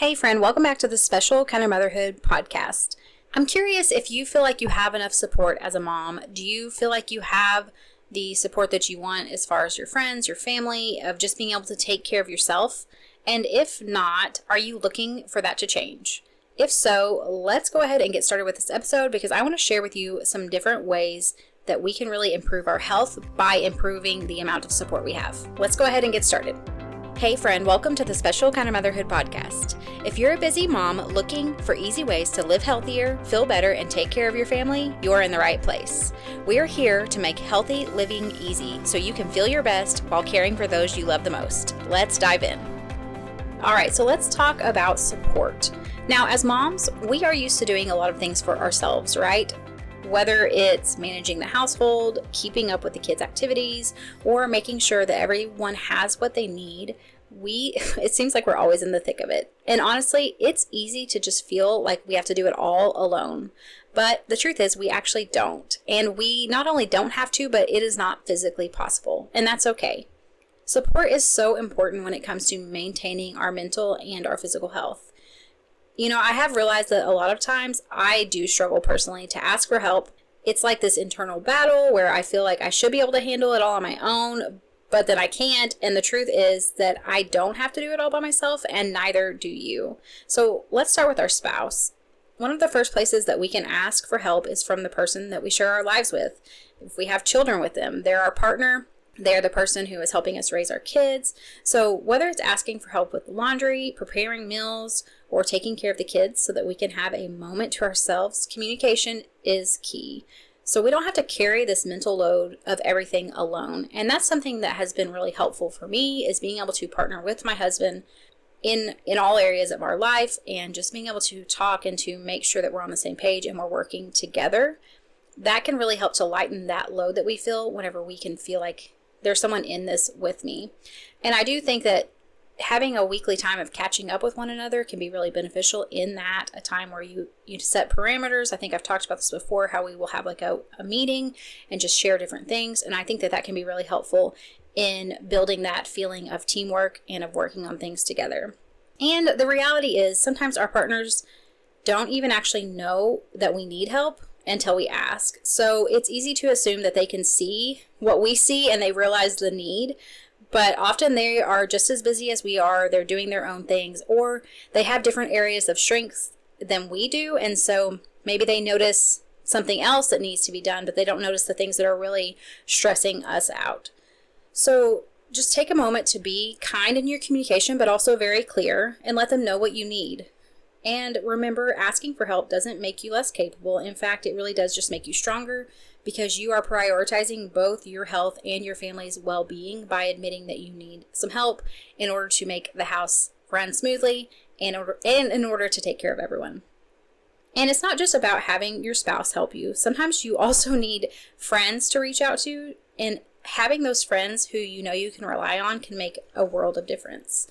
Hey friend, welcome back to the Special Kind of Motherhood podcast. I'm curious if you feel like you have enough support as a mom. Do you feel like you have the support that you want as far as your friends, your family, of just being able to take care of yourself? And if not, are you looking for that to change? If so, let's go ahead and get started with this episode because I want to share with you some different ways that we can really improve our health by improving the amount of support we have. Let's go ahead and get started. Hey friend, welcome to the Special Kind of Motherhood podcast. If you're a busy mom looking for easy ways to live healthier, feel better, and take care of your family, you're in the right place. We are here to make healthy living easy so you can feel your best while caring for those you love the most. Let's dive in. All right, so let's talk about support. Now, as moms, we are used to doing a lot of things for ourselves, right? Whether it's managing the household, keeping up with the kids' activities, or making sure that everyone has what they need, it seems like we're always in the thick of it. And honestly, it's easy to just feel like we have to do it all alone. But the truth is we actually don't. And we not only don't have to, but it is not physically possible. And that's okay. Support is so important when it comes to maintaining our mental and our physical health. You know, I have realized that a lot of times I do struggle personally to ask for help. It's like this internal battle where I feel like I should be able to handle it all on my own, but then I can't. And the truth is that I don't have to do it all by myself, and neither do you. So let's start with our spouse. One of the first places that we can ask for help is from the person that we share our lives with. If we have children with them, they're our partner. They're the person who is helping us raise our kids. So whether it's asking for help with laundry, preparing meals, or taking care of the kids so that we can have a moment to ourselves, communication is key. So we don't have to carry this mental load of everything alone. And that's something that has been really helpful for me, is being able to partner with my husband in all areas of our life and just being able to talk and to make sure that we're on the same page and we're working together. That can really help to lighten that load that we feel whenever we can feel like there's someone in this with me. And I do think that having a weekly time of catching up with one another can be really beneficial in that, a time where you set parameters. I think I've talked about this before, how we will have like a meeting and just share different things. And I think that can be really helpful in building that feeling of teamwork and of working on things together. And the reality is sometimes our partners don't even actually know that we need help until we ask. So it's easy to assume that they can see what we see and they realize the need, but often they are just as busy as we are. They're doing their own things, or they have different areas of strengths than we do. And so maybe they notice something else that needs to be done, but they don't notice the things that are really stressing us out. So just take a moment to be kind in your communication, but also very clear, and let them know what you need. And remember, asking for help doesn't make you less capable. In fact, it really does just make you stronger, because you are prioritizing both your health and your family's well-being by admitting that you need some help in order to make the house run smoothly and in order to take care of everyone. And it's not just about having your spouse help you. Sometimes you also need friends to reach out to, and having those friends who you know you can rely on can make a world of difference.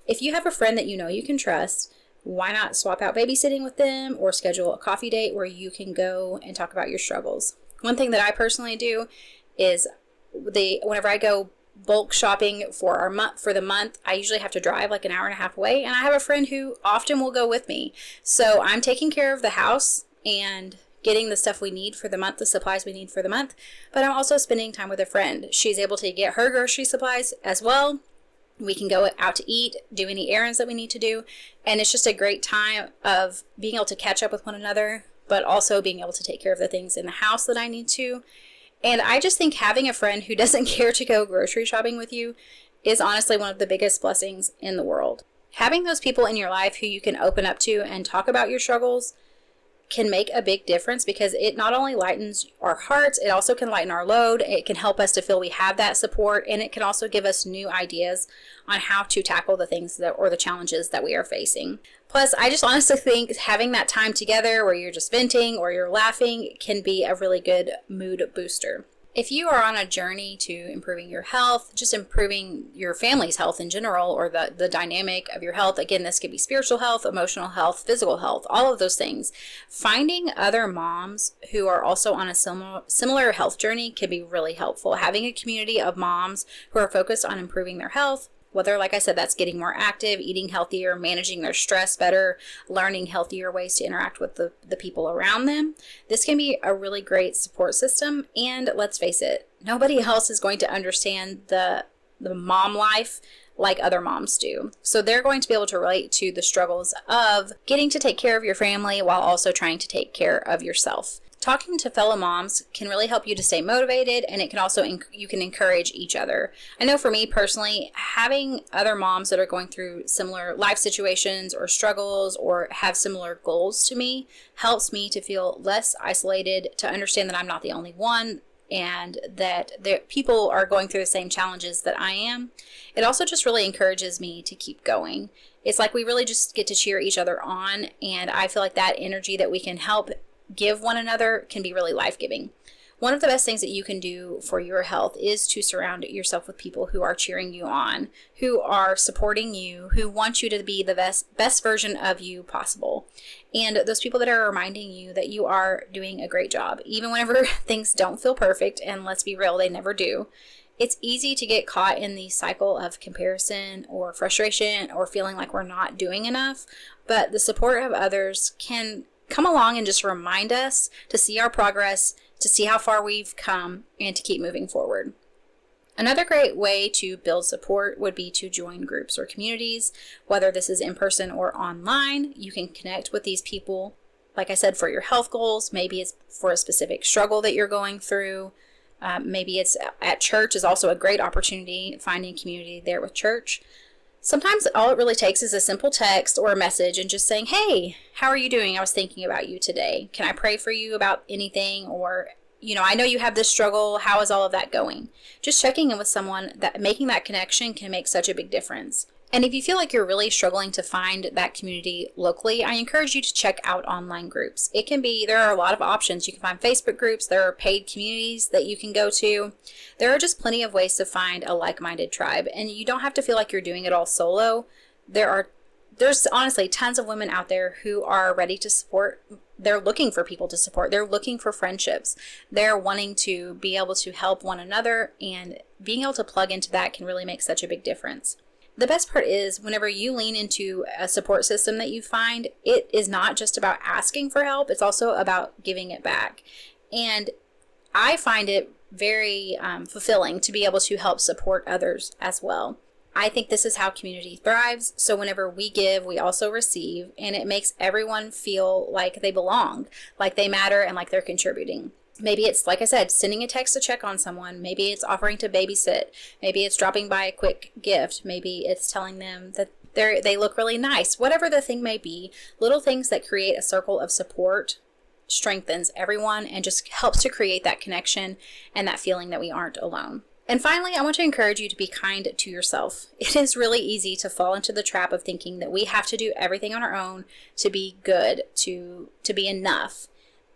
If you have a friend that you know you can trust, why not swap out babysitting with them or schedule a coffee date where you can go and talk about your struggles? One thing that I personally do is whenever I go bulk shopping for the month, I usually have to drive like an hour and a half away, and I have a friend who often will go with me. So I'm taking care of the house and getting the stuff we need for the month, the supplies we need for the month, but I'm also spending time with a friend. She's able to get her grocery supplies as well. We can go out to eat, do any errands that we need to do, and it's just a great time of being able to catch up with one another, but also being able to take care of the things in the house that I need to. And I just think having a friend who doesn't care to go grocery shopping with you is honestly one of the biggest blessings in the world. Having those people in your life who you can open up to and talk about your struggles can make a big difference, because it not only lightens our hearts, it also can lighten our load. It can help us to feel we have that support, and it can also give us new ideas on how to tackle the things or the challenges that we are facing. Plus, I just honestly think having that time together where you're just venting or you're laughing can be a really good mood booster. If you are on a journey to improving your health, just improving your family's health in general, or the dynamic of your health, again, this could be spiritual health, emotional health, physical health, all of those things, finding other moms who are also on a similar health journey can be really helpful. Having a community of moms who are focused on improving their health Whether, like I said, that's getting more active, eating healthier, managing their stress better, learning healthier ways to interact with the people around them. This can be a really great support system. And let's face it, nobody else is going to understand the mom life like other moms do. So they're going to be able to relate to the struggles of getting to take care of your family while also trying to take care of yourself. Talking to fellow moms can really help you to stay motivated, and it can also, you can encourage each other. I know for me personally, having other moms that are going through similar life situations or struggles or have similar goals to me helps me to feel less isolated, to understand that I'm not the only one, and that people are going through the same challenges that I am. It also just really encourages me to keep going. It's like we really just get to cheer each other on, and I feel like that energy that we can help give one another can be really life-giving. One of the best things that you can do for your health is to surround yourself with people who are cheering you on, who are supporting you, who want you to be the best version of you possible. And those people that are reminding you that you are doing a great job, even whenever things don't feel perfect, and let's be real, they never do. It's easy to get caught in the cycle of comparison or frustration or feeling like we're not doing enough, but the support of others can come along and just remind us to see our progress, to see how far we've come, and to keep moving forward. Another great way to build support would be to join groups or communities, whether this is in person or online. You can connect with these people, like I said, for your health goals. Maybe it's for a specific struggle that you're going through. Maybe it's at church is also a great opportunity, finding community there with church. Sometimes all it really takes is a simple text or a message and just saying, hey, how are you doing? I was thinking about you today. Can I pray for you about anything? Or, I know you have this struggle. How is all of that going? Just checking in with someone, that making that connection can make such a big difference. And if you feel like you're really struggling to find that community locally, I encourage you to check out online groups. There are a lot of options. You can find Facebook groups. There are paid communities that you can go to. There are just plenty of ways to find a like-minded tribe. And you don't have to feel like you're doing it all solo. There's honestly tons of women out there who are ready to support. They're looking for people to support. They're looking for friendships. They're wanting to be able to help one another, and being able to plug into that can really make such a big difference. The best part is whenever you lean into a support system that you find, it is not just about asking for help, it's also about giving it back. And I find it very fulfilling to be able to help support others as well. I think this is how community thrives. So whenever we give, we also receive, and it makes everyone feel like they belong, like they matter, and like they're contributing. Maybe it's, like I said, sending a text to check on someone. Maybe it's offering to babysit. Maybe it's dropping by a quick gift. Maybe it's telling them that they look really nice. Whatever the thing may be, little things that create a circle of support strengthens everyone and just helps to create that connection and that feeling that we aren't alone. And finally, I want to encourage you to be kind to yourself. It is really easy to fall into the trap of thinking that we have to do everything on our own to be good, to be enough.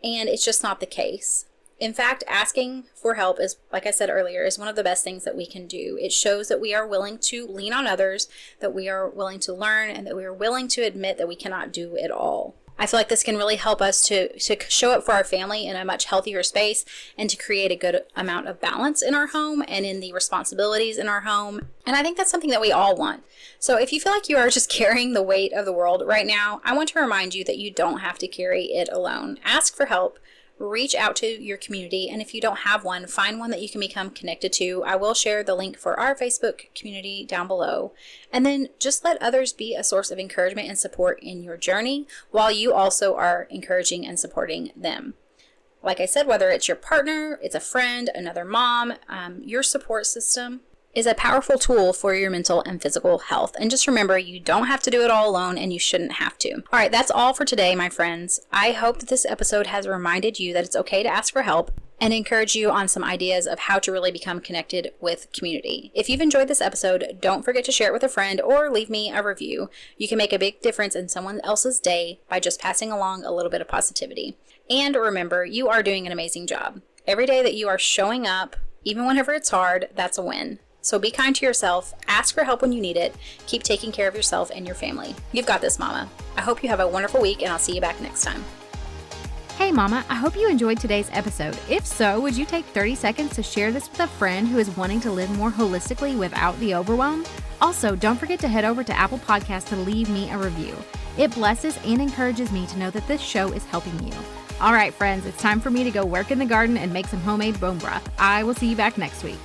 And it's just not the case. In fact, asking for help is, like I said earlier, is one of the best things that we can do. It shows that we are willing to lean on others, that we are willing to learn, and that we are willing to admit that we cannot do it all. I feel like this can really help us to show up for our family in a much healthier space and to create a good amount of balance in our home and in the responsibilities in our home. And I think that's something that we all want. So if you feel like you are just carrying the weight of the world right now, I want to remind you that you don't have to carry it alone. Ask for help. Reach out to your community, and if you don't have one, find one that you can become connected to. I will share the link for our Facebook community down below. And then just let others be a source of encouragement and support in your journey while you also are encouraging and supporting them. Like I said, whether it's your partner, it's a friend, another mom, your support system is a powerful tool for your mental and physical health. And just remember, you don't have to do it all alone, and you shouldn't have to. All right, that's all for today, my friends. I hope that this episode has reminded you that it's okay to ask for help and encourage you on some ideas of how to really become connected with community. If you've enjoyed this episode, don't forget to share it with a friend or leave me a review. You can make a big difference in someone else's day by just passing along a little bit of positivity. And remember, you are doing an amazing job. Every day that you are showing up, even whenever it's hard, that's a win. So be kind to yourself, ask for help when you need it, keep taking care of yourself and your family. You've got this, mama. I hope you have a wonderful week, and I'll see you back next time. Hey Mama, I hope you enjoyed today's episode. If so, would you take 30 seconds to share this with a friend who is wanting to live more holistically without the overwhelm? Also, don't forget to head over to Apple Podcasts to leave me a review. It blesses and encourages me to know that this show is helping you. All right, friends, it's time for me to go work in the garden and make some homemade bone broth. I will see you back next week.